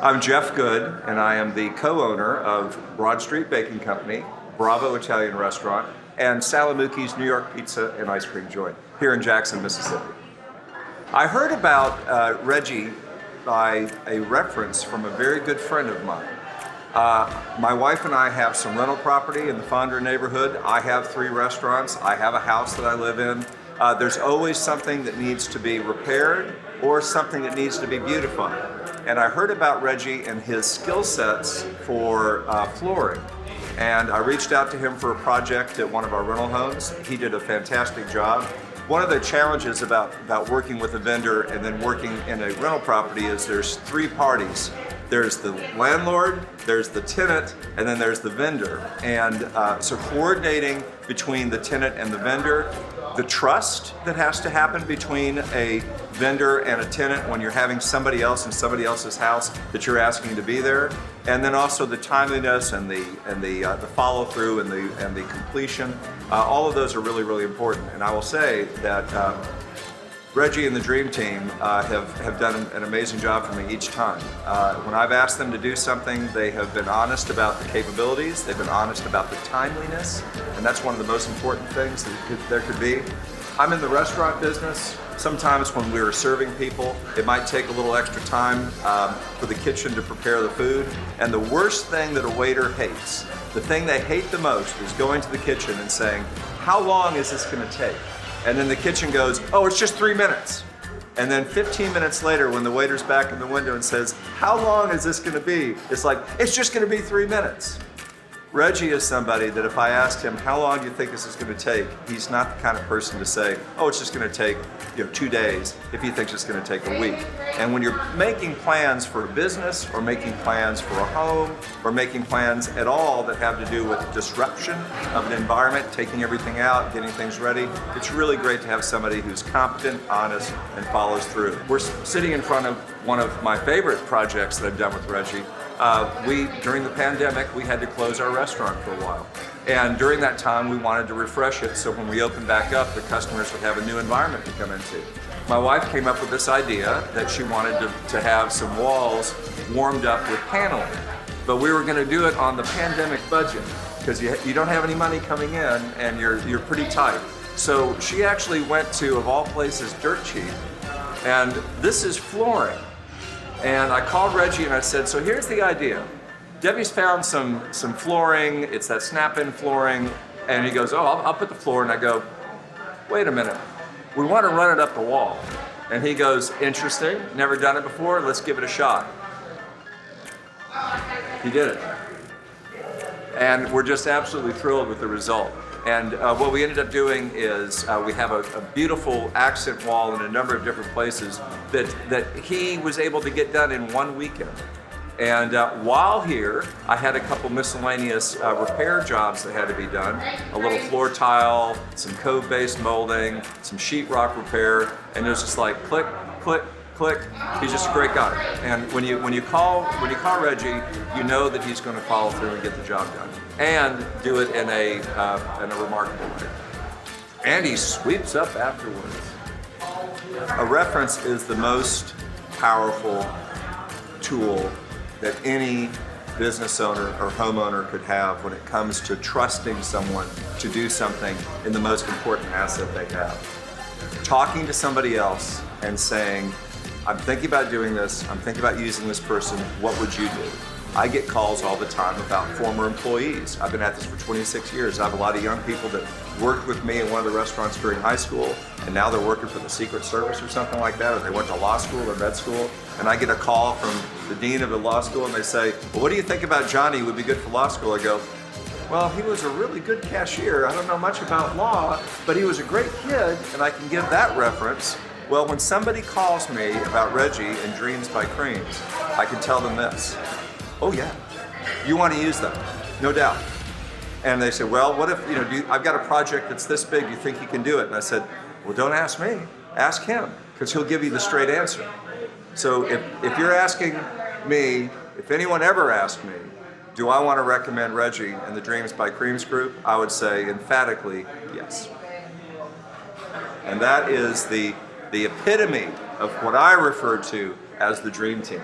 I'm Jeff Good, and I am the co-owner of Broad Street Baking Company, Bravo Italian Restaurant, and Salamucci's New York Pizza and Ice Cream Joint here in Jackson, Mississippi. I heard about Reggie by a reference from a very good friend of mine. My wife and I have some rental property in the Fonder neighborhood. I have 3 restaurants. I have a house that I live in. There's always something that needs to be repaired or something that needs to be beautified. And I heard about Reggie and his skill sets for flooring. And I reached out to him for a project at one of our rental homes. He did a fantastic job. One of the challenges about working with a vendor and then working in a rental property is there's 3 parties. There's the landlord, there's the tenant, and then there's the vendor. And so coordinating between the tenant and the vendor, the trust that has to happen between a vendor and a tenant when you're having somebody else in somebody else's house that you're asking to be there, and then also the timeliness and the follow through and the completion. All of those are really, really important. And I will say that Reggie and the Dream Team have done an amazing job for me each time. When I've asked them to do something, they have been honest about the capabilities, they've been honest about the timeliness, and that's one of the most important things that there could be. I'm in the restaurant business. Sometimes when we were serving people, it might take a little extra time for the kitchen to prepare the food. And the worst thing that a waiter hates, the thing they hate the most, is going to the kitchen and saying, "How long is this going to take?" And then the kitchen goes, "Oh, it's just 3 minutes." And then 15 minutes later, when the waiter's back in the window and says, "How long is this going to be?" It's like, "It's just going to be 3 minutes." Reggie is somebody that if I asked him, "How long do you think this is going to take?" he's not the kind of person to say, "Oh, it's just going to take 2 days," if he thinks it's going to take a week. And when you're making plans for a business or making plans for a home or making plans at all that have to do with disruption of an environment, taking everything out, getting things ready, it's really great to have somebody who's competent, honest, and follows through. We're sitting in front of one of my favorite projects that I've done with Reggie. During the pandemic, we had to close our restaurant for a while. And during that time, we wanted to refresh it so when we opened back up, the customers would have a new environment to come into. My wife came up with this idea that she wanted to have some walls warmed up with paneling. But we were going to do it on the pandemic budget because you don't have any money coming in and you're pretty tight. So she actually went to, of all places, Dirt Cheap. And this is flooring. And I called Reggie and I said, "So here's the idea. Debbie's found some flooring, it's that snap-in flooring." And he goes, "Oh, I'll put the floor." And I go, "Wait a minute, we want to run it up the wall." And he goes, "Interesting, never done it before, let's give it a shot." He did it. And we're just absolutely thrilled with the result. And what we ended up doing is we have a beautiful accent wall in a number of different places that he was able to get done in one weekend. And while here, I had a couple miscellaneous repair jobs that had to be done. A little floor tile, some cove-based molding, some sheetrock repair, and it was just like click, click, click. He's just a great guy. And when you call Reggie, you know that he's going to follow through and get the job done, and do it in a remarkable way. And he sweeps up afterwards. A reference is the most powerful tool that any business owner or homeowner could have when it comes to trusting someone to do something in the most important asset they have. Talking to somebody else and saying, "I'm thinking about doing this, I'm thinking about using this person, what would you do?" I get calls all the time about former employees. I've been at this for 26 years. I have a lot of young people that worked with me in one of the restaurants during high school, and now they're working for the Secret Service or something like that, or they went to law school or med school, and I get a call from the dean of the law school and they say, "Well, what do you think about Johnny who would be good for law school?" I go, "Well, he was a really good cashier. I don't know much about law, but he was a great kid, and I can give that reference." Well, when somebody calls me about Reggie and Dreams by CREEMS, I can tell them this: "Oh yeah, you want to use them, no doubt." And they say, "Well, what if, I've got a project that's this big, do you think you can do it?" And I said, "Well, don't ask me, ask him, because he'll give you the straight answer." So if you're asking me, if anyone ever asked me, do I want to recommend Reggie and the Dreams by CREEMS group, I would say emphatically yes. And that is the epitome of what I refer to as the Dream Team.